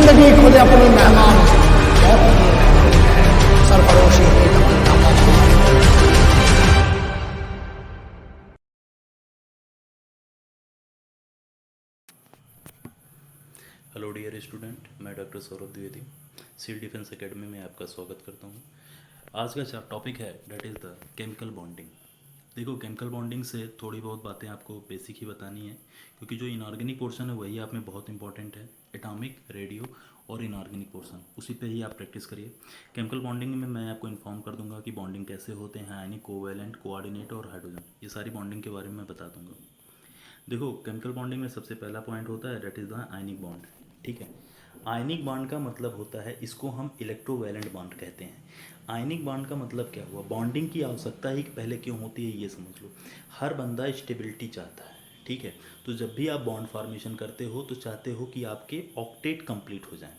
जिंदगी खुद अपनी मेहमान बहुत सरफरोशी हुई तमन्ना बहुत। हेलो डियर स्टूडेंट, मैं doctor Saurabh Dwivedi Civil Defence Academy में आपका स्वागत करता हूँ। आज का टॉपिक है that is the chemical bonding. देखो, केमिकल बॉन्डिंग से थोड़ी बहुत बातें आपको बेसिक ही बतानी है, क्योंकि जो इनऑर्गेनिक पोर्शन है वही आप में बहुत इंपॉर्टेंट है। एटॉमिक, रेडियो और इनऑर्गेनिक पोर्शन, उसी पे ही आप प्रैक्टिस करिए। केमिकल बॉन्डिंग में मैं आपको इन्फॉर्म कर दूंगा कि बॉन्डिंग कैसे होते हैं, यानी कोवेलेंट, कोऑर्डिनेट और हाइड्रोजन, ये सारी बॉन्डिंग के बारे में मैं बता दूंगा। देखो, केमिकल बॉन्डिंग में सबसे पहला पॉइंट होता है that is the ionic bond. ठीक है, आयनिक बॉन्ड का मतलब होता है, इसको हम इलेक्ट्रोवैलेंट बॉन्ड कहते हैं। आयनिक बॉन्ड का मतलब क्या हुआ, बॉन्डिंग की आवश्यकता ही पहले क्यों होती है ये समझ लो। हर बंदा स्टेबिलिटी चाहता है। ठीक है, तो जब भी आप बॉन्ड फॉर्मेशन करते हो तो चाहते हो कि आपके ऑक्टेट कंप्लीट हो जाएं।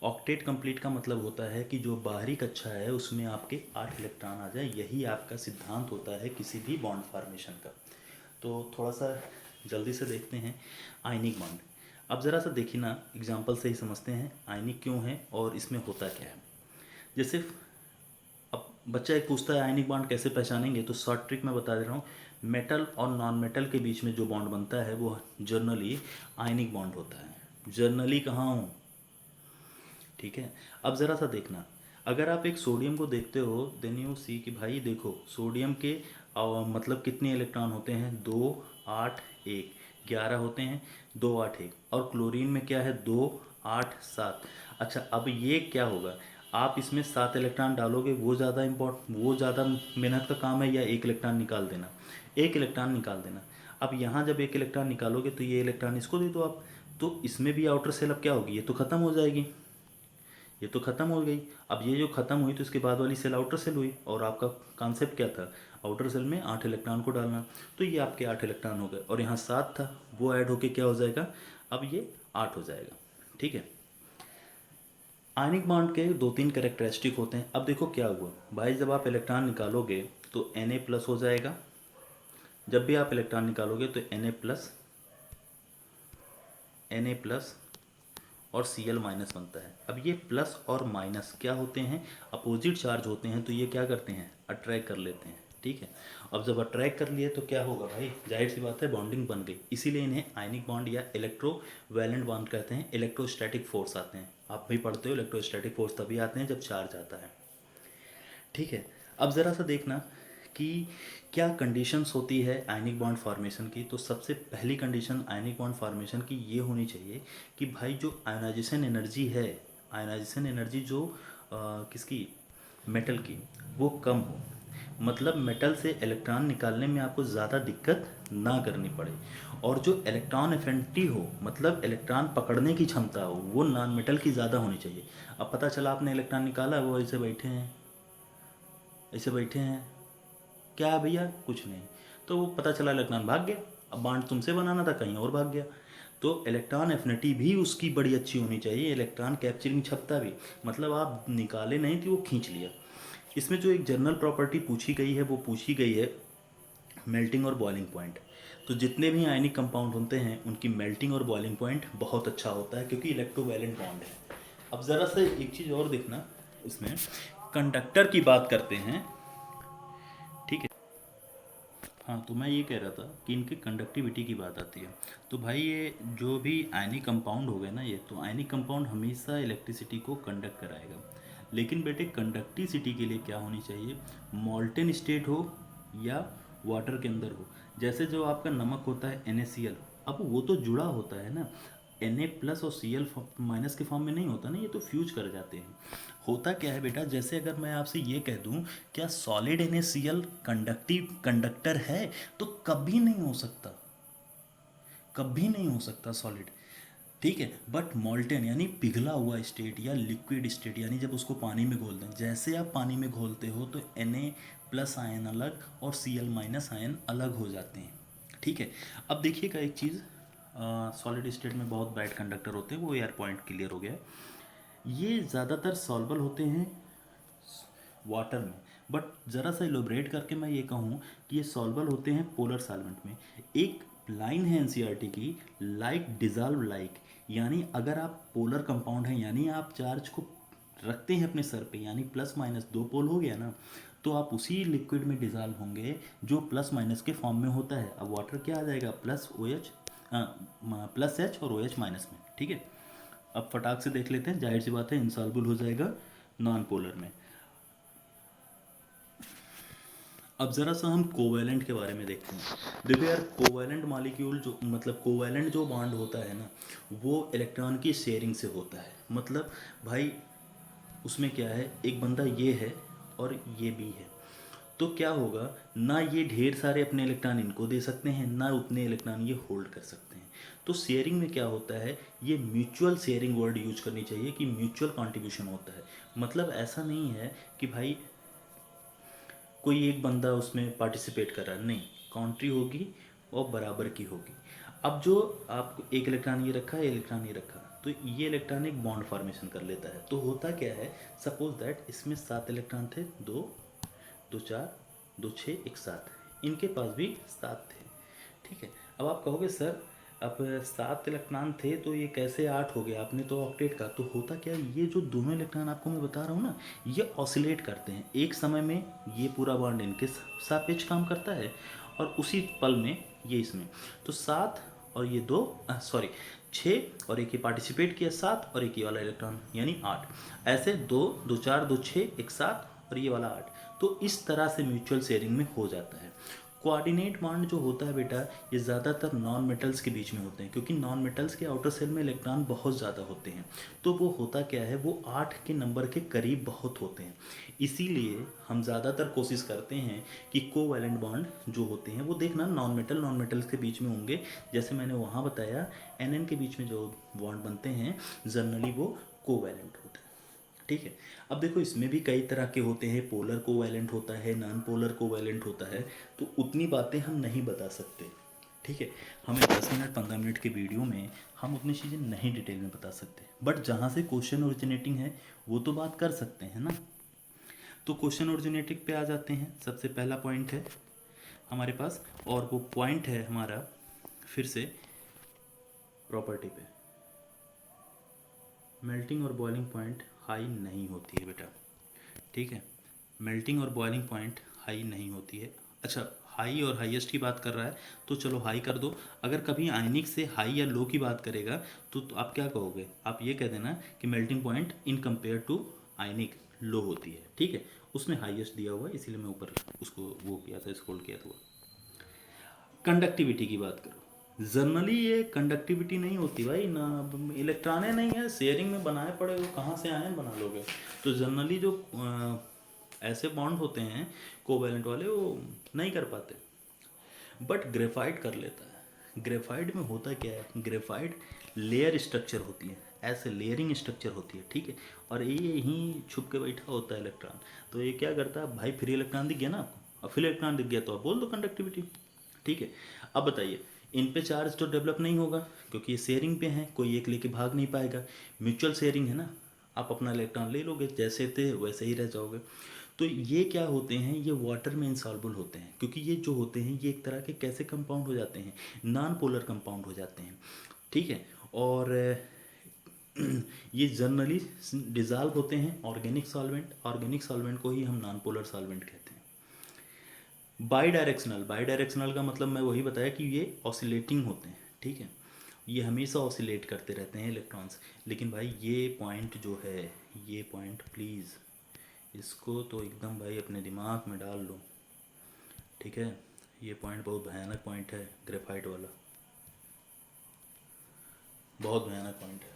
ऑक्टेट कंप्लीट का मतलब होता है कि जो बाहरी कक्षा है उसमें आपके 8 इलेक्ट्रॉन आ जाए, यही आपका सिद्धांत होता है किसी भी बॉन्ड फॉर्मेशन का। तो थोड़ा सा जल्दी से देखते हैं आयनिक बॉन्ड। अब ज़रा सा देखिए ना, एग्जांपल से ही समझते हैं आयनिक क्यों है और इसमें होता क्या है। जैसे अब बच्चा एक पूछता है आयनिक बॉन्ड कैसे पहचानेंगे, तो शॉर्ट ट्रिक मैं बता दे रहा हूँ। मेटल और नॉन मेटल के बीच में जो बॉन्ड बनता है वो जर्नली आयनिक बॉन्ड होता है। जर्नली कहाँ हूँ, ठीक है। अब ज़रा सा देखना, अगर आप एक सोडियम को देखते हो देन यू सी कि भाई देखो सोडियम के मतलब कितने इलेक्ट्रॉन होते हैं, 2 8 1, 11 होते हैं, 2 8 1। और क्लोरीन में क्या है, 2 8 7। अच्छा, अब ये क्या होगा, आप इसमें 7 इलेक्ट्रॉन डालोगे, वो ज़्यादा मेहनत का काम है या एक इलेक्ट्रॉन निकाल देना, एक इलेक्ट्रॉन निकाल देना। अब यहाँ जब एक इलेक्ट्रॉन निकालोगे तो ये इलेक्ट्रॉन इसको दे दो आप, तो इसमें भी आउटर सेल अब क्या होगी, ये तो ख़त्म हो जाएगी, ये तो ख़त्म हो गई। अब ये जो ख़त्म हुई तो इसके बाद वाली सेल आउटर सेल हुई, और आपका कॉन्सेप्ट क्या था, आउटर सेल में 8 इलेक्ट्रॉन को डालना। तो ये आपके 8 इलेक्ट्रॉन हो गए, और यहाँ 7 था, वो ऐड होके क्या हो जाएगा, अब ये 8 हो जाएगा। ठीक है, आयनिक बॉन्ड के 2 3 कैरेक्टरिस्टिक होते हैं। अब देखो क्या हुआ भाई, जब आप इलेक्ट्रॉन निकालोगे तो Na+ हो जाएगा। जब भी आप इलेक्ट्रॉन निकालोगे तो Na+ और Cl- बनता है। अब ये प्लस और माइनस क्या होते हैं, अपोजिट चार्ज होते हैं, तो ये क्या करते हैं, अट्रैक्ट कर लेते हैं। ठीक है, अब जब अट्रैक्ट कर लिए तो क्या होगा भाई, जाहिर सी बात है बॉन्डिंग बन गई। इसीलिए इन्हें आयनिक बॉन्ड या इलेक्ट्रोवैलेंट बॉन्ड कहते हैं। इलेक्ट्रोस्टैटिक फोर्स आते हैं, आप भी पढ़ते हो, इलेक्ट्रोस्टैटिक फोर्स तभी आते हैं जब चार्ज आता है। ठीक है, अब ज़रा सा देखना कि क्या कंडीशंस होती है आयनिक बॉन्ड फॉर्मेशन की। तो सबसे पहली कंडीशन आयनिक बॉन्ड फॉर्मेशन की ये होनी चाहिए कि भाई जो आयोनाइजेशन एनर्जी है, आयोनाइजेशन एनर्जी जो किसकी, मेटल की, वो कम हो। मतलब मेटल से इलेक्ट्रॉन निकालने में आपको ज़्यादा दिक्कत ना करनी पड़े, और जो इलेक्ट्रॉन एफिनिटी हो, मतलब इलेक्ट्रॉन पकड़ने की क्षमता हो, वो नॉन मेटल की ज़्यादा होनी चाहिए। अब पता चला आपने इलेक्ट्रॉन निकाला, वो ऐसे बैठे हैं, ऐसे बैठे हैं, क्या है भैया, कुछ नहीं। तो वो पता चला इलेक्ट्रॉन भाग गया, अब बांड तुमसे बनाना था कहीं और भाग गया। तो इलेक्ट्रॉन एफिनिटी भी उसकी बड़ी अच्छी होनी चाहिए, इलेक्ट्रॉन कैप्चरिंग क्षमता भी, मतलब आप निकाले नहीं थी वो खींच लिया। इसमें जो एक जनरल प्रॉपर्टी पूछी गई है वो पूछी गई है मेल्टिंग और बॉइलिंग पॉइंट। तो जितने भी आयनिक कंपाउंड होते हैं उनकी मेल्टिंग और बॉइलिंग पॉइंट बहुत अच्छा होता है, क्योंकि इलेक्ट्रोवैलेंट बॉन्ड है। अब ज़रा सा एक चीज़ और देखना, इसमें कंडक्टर की बात करते हैं। ठीक है, हाँ, तो मैं ये कह रहा था कि इनकी कंडक्टिविटी की बात आती है। तो भाई ये जो भी आयनिक कंपाउंड हो गए ना, ये तो आयनिक कंपाउंड हमेशा इलेक्ट्रिसिटी को कंडक्ट कराएगा। लेकिन बेटे कंडक्टिविटी के लिए क्या होनी चाहिए, मॉल्टेन स्टेट हो या वाटर के अंदर हो। जैसे जो आपका नमक होता है NaCl, अब वो तो जुड़ा होता है ना, Na+ और Cl- के फॉर्म में नहीं होता ना, ये तो फ्यूज कर जाते हैं। होता क्या है बेटा, जैसे अगर मैं आपसे ये कह दूं क्या सॉलिड NaCl कंडक्टर है, तो कभी नहीं हो सकता, कभी नहीं हो सकता सॉलिड। ठीक है, बट मॉल्टेन यानी पिघला हुआ स्टेट या लिक्विड स्टेट, यानी जब उसको पानी में घोल दें, जैसे आप पानी में घोलते हो तो Na+ आयन अलग और Cl- आयन अलग हो जाते हैं। ठीक है, अब देखिएगा एक चीज़, सॉलिड स्टेट में बहुत बैड कंडक्टर होते हैं, वो एयर पॉइंट क्लियर हो गया। ये ज़्यादातर सॉल्बल होते हैं वाटर में, बट ज़रा सा इलोबरेट करके मैं ये कहूँ कि ये सॉल्बल होते हैं पोलर सॉल्वेंट में। एक लाइन है NCERT की, लाइक डिजॉल्व लाइक, यानी अगर आप पोलर कंपाउंड हैं, यानी आप चार्ज को रखते हैं अपने सर पे, यानी प्लस माइनस दो पोल हो गया ना, तो आप उसी लिक्विड में डिज़ोल्व होंगे जो प्लस माइनस के फॉर्म में होता है। अब वाटर क्या आ जाएगा, plus O H, plus H और ओ एच माइनस में, ठीक है। अब फटाक से देख लेते हैं, जाहिर सी बात है इंसॉल्युबल हो जाएगा नॉन पोलर में। अब ज़रा सा हम कोवैलेंट के बारे में देखते हैं। देखो यार, कोवैलेंट मॉलिक्यूल जो मतलब कोवैलेंट जो बॉन्ड होता है ना, वो इलेक्ट्रॉन की शेयरिंग से होता है। मतलब भाई उसमें क्या है, एक बंदा ये है और ये भी है, तो क्या होगा ना, ये ढेर सारे अपने इलेक्ट्रॉन इनको दे सकते हैं, ना उतने इलेक्ट्रॉन ये होल्ड कर सकते हैं। तो शेयरिंग में क्या होता है, ये म्यूचुअल शेयरिंग वर्ड यूज करनी चाहिए कि म्यूचुअल कंट्रीब्यूशन होता है। मतलब ऐसा नहीं है कि भाई कोई एक बंदा उसमें पार्टिसिपेट कर रहा है, नहीं, काउंट्री होगी और बराबर की होगी। अब जो आप एक इलेक्ट्रॉन ये रखा है, इलेक्ट्रॉन ये रखा, तो ये इलेक्ट्रॉन एक बॉन्ड फॉर्मेशन कर लेता है। तो होता क्या है, सपोज दैट इसमें 7 इलेक्ट्रॉन थे, 2 2 4 2 6 1 7, इनके पास भी 7 थे, ठीक है। अब आप कहोगे सर अब 7 इलेक्ट्रॉन थे तो ये कैसे 8 हो गया, आपने तो ऑक्टेट का। तो होता क्या है, ये जो दोनों इलेक्ट्रॉन आपको मैं बता रहा हूँ ना, ये ऑसिलेट करते हैं। एक समय में ये पूरा बॉन्ड इनके सापेक्ष काम करता है और उसी पल में ये इसमें। तो 7 और ये 2 सॉरी 6 और एक ये पार्टिसिपेट किया 7 और एक ये वाला इलेक्ट्रॉन यानी 8। ऐसे 2 2 4 2 6 1 7 और ये वाला 8। तो इस तरह से म्यूचुअल शेयरिंग में हो जाता है। कोऑर्डिनेट बॉन्ड जो होता है बेटा, ये ज़्यादातर नॉन मेटल्स के बीच में होते हैं, क्योंकि नॉन मेटल्स के आउटर सेल में इलेक्ट्रॉन बहुत ज़्यादा होते हैं। तो वो होता क्या है, वो 8 के नंबर के करीब बहुत होते हैं। इसीलिए हम ज़्यादातर कोशिश करते हैं कि कोवैलेंट बॉन्ड जो होते हैं वो देखना नॉन मेटल्स के बीच में होंगे। जैसे मैंने वहाँ बताया एन के बीच में जो बॉन्ड बनते हैं जनरली वो कोवैलेंट होते हैं, ठीक है। अब देखो इसमें भी कई तरह के होते हैं, पोलर कोवैलेंट होता है, नॉन पोलर कोवैलेंट होता है। तो उतनी बातें हम नहीं बता सकते, ठीक है। हमें 10 मिनट 15 मिनट के वीडियो में हम उतनी चीज़ें नहीं डिटेल में बता सकते, बट जहाँ से क्वेश्चन ओरिजिनेटिंग है वो तो बात कर सकते हैं ना। तो क्वेश्चन ओरिजिनेटिंग पे आ जाते हैं। सबसे पहला पॉइंट है हमारे पास, और वो पॉइंट है हमारा फिर से प्रॉपर्टी पे, मेल्टिंग और बॉइलिंग पॉइंट हाई नहीं होती है बेटा, ठीक है। मेल्टिंग और बॉइलिंग पॉइंट हाई नहीं होती है। अच्छा, हाई और हाईएस्ट की बात कर रहा है तो चलो हाई कर दो। अगर कभी आयनिक से हाई या लो की बात करेगा तो आप क्या कहोगे, आप ये कह देना कि melting point in compare to ionic low होती है, ठीक है। उसमें हाईएस्ट दिया हुआ है इसीलिए मैं ऊपर उसको वो किया था, स्क्रॉल किया था। कंडक्टिविटी की बात करो, जनरली ये कंडक्टिविटी नहीं होती भाई ना, इलेक्ट्रॉने नहीं है, शेयरिंग में बनाए पड़े हो, कहाँ से आए बना लोगे। तो जनरली जो ऐसे बॉन्ड होते हैं कोवैलेंट वाले वो नहीं कर पाते, बट ग्रेफाइट कर लेता है। ग्रेफाइट में होता क्या है, ग्रेफाइट लेयर स्ट्रक्चर होती है, ऐसे लेयरिंग स्ट्रक्चर होती है, ठीक है। और ये यहीं छुप के बैठा होता है इलेक्ट्रॉन। तो ये क्या करता है भाई, फ्री इलेक्ट्रॉन दिख गया ना आपको, और फ्री इलेक्ट्रॉन दिख गया तो आप बोल दो कंडक्टिविटी, ठीक है। अब बताइए, इन पे चार्ज तो डेवलप नहीं होगा क्योंकि ये शेयरिंग पे हैं, कोई एक लेके भाग नहीं पाएगा। म्यूचुअल शेयरिंग है ना, आप अपना इलेक्ट्रॉन ले लोगे, जैसे थे वैसे ही रह जाओगे। तो ये क्या होते हैं, ये वाटर में इंसॉल्युबल होते हैं, क्योंकि ये जो होते हैं ये एक तरह के कैसे कंपाउंड हो जाते हैं, नॉन पोलर कंपाउंड हो जाते हैं, ठीक है। और ये जनरली डिज़ोल्व होते हैं ऑर्गेनिक सॉल्वेंट को ही हम नॉन पोलर सॉल्वेंट कहते हैं। बाई डायरेक्शनल का मतलब मैं वही बताया कि ये ऑसिलेटिंग होते हैं, ठीक है। ये हमेशा ऑसिलेट करते रहते हैं इलेक्ट्रॉन्स। लेकिन भाई ये पॉइंट जो है, ये पॉइंट प्लीज़ इसको तो एकदम भाई अपने दिमाग में डाल लो, ठीक है। ये पॉइंट बहुत भयानक पॉइंट है, ग्रेफाइट वाला बहुत भयानक पॉइंट है,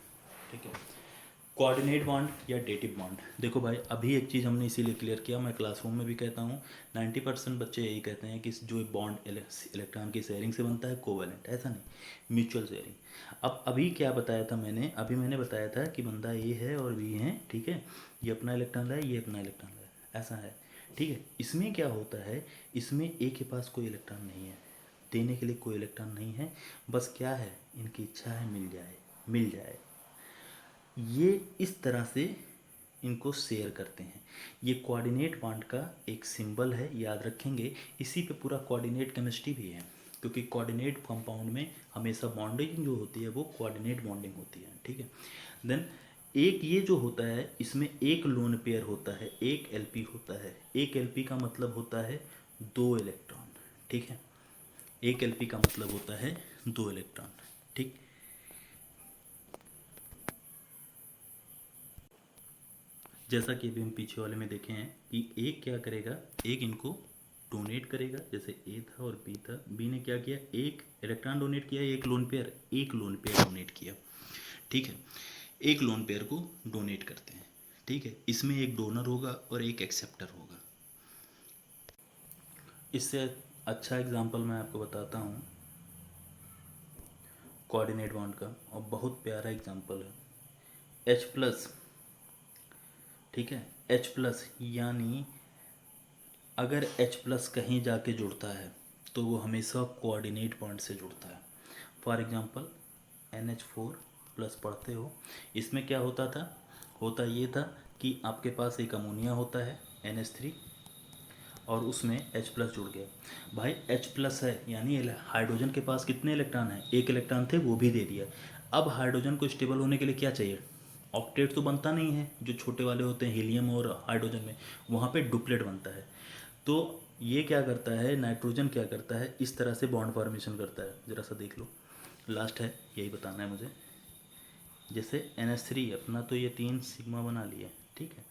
ठीक है। कोऑर्डिनेट बॉन्ड या डेटिव बॉन्ड, देखो भाई अभी एक चीज़ हमने इसीलिए क्लियर किया, मैं क्लासरूम में भी कहता हूँ 90% बच्चे यही कहते हैं कि जो बॉन्ड इलेक्ट्रॉन की शेयरिंग से बनता है कोवैलेंट, ऐसा नहीं, म्यूचुअल शेयरिंग। अब अभी क्या बताया था मैंने, अभी मैंने बताया था कि बंदा ए है और बी है, ठीक है। ये अपना इलेक्ट्रॉन लाए, ये अपना इलेक्ट्रॉन लाए, ऐसा है, ठीक है। इसमें क्या होता है, इसमें ए के पास कोई इलेक्ट्रॉन नहीं है, देने के लिए कोई इलेक्ट्रॉन नहीं है, बस क्या है, इनकी इच्छा है मिल जाए मिल जाए। ये इस तरह से इनको शेयर करते हैं। ये कोऑर्डिनेट बॉन्ड का एक सिंबल है, याद रखेंगे, इसी पे पूरा कोऑर्डिनेट केमिस्ट्री भी है। क्योंकि कोऑर्डिनेट कंपाउंड में हमेशा बॉन्डिंग जो होती है वो कोऑर्डिनेट बॉन्डिंग होती है, ठीक है। देन एक ये जो होता है इसमें एक लोन पेयर होता है, एक एलपी होता है। एक एलपी का मतलब होता है 2 इलेक्ट्रॉन, ठीक है। एक एलपी का मतलब होता है 2 इलेक्ट्रॉन, ठीक। जैसा कि अभी हम पीछे वाले में देखे हैं कि एक क्या करेगा, एक इनको डोनेट करेगा, जैसे ए था और बी था। बी ने क्या किया, एक इलेक्ट्रॉन डोनेट किया, एक लोन पेयर डोनेट किया, ठीक है। एक लोन पेयर को डोनेट करते हैं, ठीक है। इसमें एक डोनर होगा और एक एक्सेप्टर होगा। इससे अच्छा एग्जांपल मैं आपको बताता हूँ कोऑर्डिनेट बॉन्ड का, और बहुत प्यारा एग्जांपल है। H प्लस, ठीक है। H प्लस यानी अगर H प्लस कहीं जाके जुड़ता है तो वो हमेशा कोऑर्डिनेट बॉन्ड से जुड़ता है। फॉर एग्जांपल NH4 प्लस पढ़ते हो, इसमें क्या होता था, होता ये था कि आपके पास एक अमोनिया होता है NH3 और उसमें H प्लस जुड़ गया। भाई H प्लस है यानी हाइड्रोजन के पास कितने इलेक्ट्रॉन हैं, एक इलेक्ट्रॉन थे वो भी दे दिया। अब हाइड्रोजन को स्टेबल होने के लिए क्या चाहिए, ऑक्टेट तो बनता नहीं है, जो छोटे वाले होते हैं हीलियम और हाइड्रोजन में, वहाँ पे डुप्लेट बनता है। तो ये क्या करता है, नाइट्रोजन क्या करता है, इस तरह से बॉन्ड फॉर्मेशन करता है। ज़रा सा देख लो, लास्ट है, यही बताना है मुझे। जैसे NH3 अपना तो ये 3 सिग्मा बना लिया, ठीक है।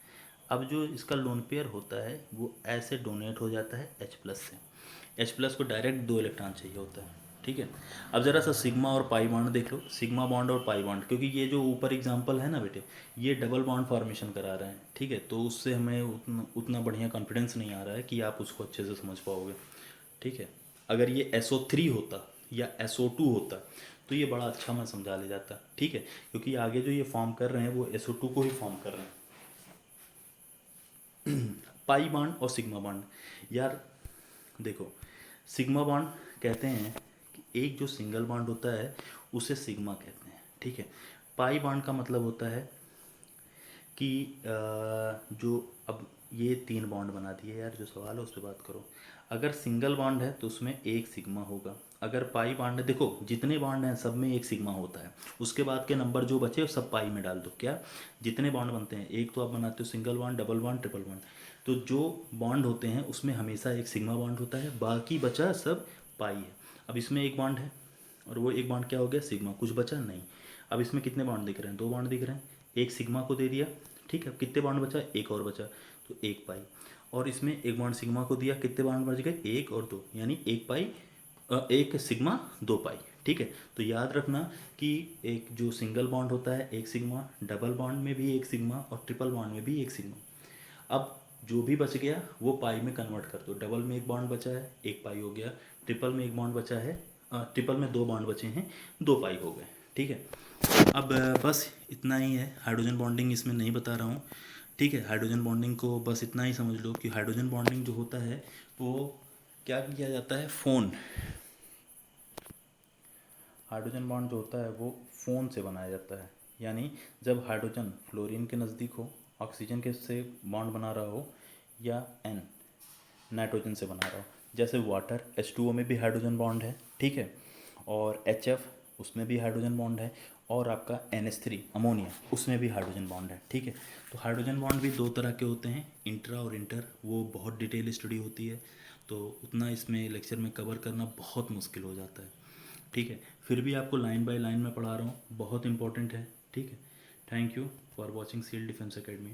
अब जो इसका लोन पेयर होता है वो ऐसे डोनेट हो जाता है H प्लस से। H प्लस को डायरेक्ट 2 इलेक्ट्रॉन चाहिए होता है, ठीक है। अब ज़रा सा सिग्मा और पाई बॉन्ड देख लो, सिग्मा बॉन्ड और पाई बॉन्ड, क्योंकि ये जो ऊपर एग्जांपल है ना बेटे, ये डबल बॉन्ड फॉर्मेशन करा रहे हैं, ठीक है। तो उससे हमें उतना बढ़िया कॉन्फिडेंस नहीं आ रहा है कि आप उसको अच्छे से समझ पाओगे, ठीक है। अगर ये SO3 होता या SO2 होता तो ये बड़ा अच्छा मैं समझा ले जाता, ठीक है। क्योंकि आगे जो ये फॉर्म कर रहे हैं वो SO2 को ही फॉर्म कर रहे हैं। पाई बॉन्ड और सिग्मा बॉन्ड, यार देखो, सिग्मा बॉन्ड कहते हैं कि एक जो सिंगल बॉन्ड होता है उसे सिग्मा कहते हैं, ठीक है। पाई बॉन्ड का मतलब होता है कि जो अब ये 3 बॉन्ड बना दिए, यार जो सवाल है उस पर बात करो। अगर सिंगल बॉन्ड है तो उसमें एक सिग्मा होगा, अगर पाई बॉन्ड है, देखो जितने बॉन्ड हैं सब में एक सिग्मा होता है, उसके बाद के नंबर जो बचे वो सब पाई में डाल दो। क्या, जितने बॉन्ड बनते हैं, एक तो आप बनाते हो single bond, double bond, triple bond, तो जो बॉन्ड होते हैं उसमें हमेशा एक सिग्मा बॉन्ड होता है, बाकी बचा सब पाई है। अब इसमें एक बॉन्ड है और वो एक बॉन्ड क्या हो गया, सिग्मा, कुछ बचा नहीं। अब इसमें कितने बॉन्ड दिख रहे हैं, 2 बॉन्ड दिख रहे हैं, एक सिग्मा को दे दिया, ठीक है। अब कितने बॉन्ड बचा, एक और बचा, तो एक पाई। और इसमें एक बॉन्ड सिग्मा को दिया, कितने बॉन्ड बच गए, एक और 2, यानी एक पाई, एक सिग्मा 2 पाई, ठीक है। तो याद रखना कि एक जो सिंगल बॉन्ड होता है एक सिग्मा, डबल बॉन्ड में भी एक सिग्मा और ट्रिपल बॉन्ड में भी एक सिग्मा। अब जो भी बच गया वो पाई में कन्वर्ट कर दो। डबल में एक बॉन्ड बचा है, एक पाई हो गया। ट्रिपल में एक बॉन्ड बचा है, ट्रिपल में 2 बॉन्ड बचे हैं, 2 पाई हो गए, ठीक है। अब बस इतना ही है, हाइड्रोजन बॉन्डिंग इसमें नहीं बता रहा हूँ, ठीक है। हाइड्रोजन बॉन्डिंग को बस इतना ही समझ लो कि हाइड्रोजन बॉन्डिंग जो होता है वो क्या किया जाता है, फ़ोन, हाइड्रोजन बॉन्ड जो होता है वो फ़ोन से बनाया जाता है। यानी जब हाइड्रोजन फ्लोरीन के नज़दीक हो, ऑक्सीजन के से बॉन्ड बना रहा हो, या N नाइट्रोजन से बना रहा हो, जैसे वाटर H2O में भी हाइड्रोजन बॉन्ड है, ठीक है। और HF उसमें भी हाइड्रोजन बॉन्ड है, और आपका NH3 अमोनिया उसमें भी हाइड्रोजन बॉन्ड है, ठीक है। तो हाइड्रोजन बॉन्ड भी 2 तरह के होते हैं, इंट्रा और इंटर, वो बहुत डिटेल स्टडी होती है, तो उतना इसमें लेक्चर में कवर करना बहुत मुश्किल हो जाता है, ठीक है। फिर भी आपको लाइन बाय लाइन में पढ़ा रहा हूँ, बहुत इंपॉर्टेंट है, ठीक है। Thank you for watching seal defence academy.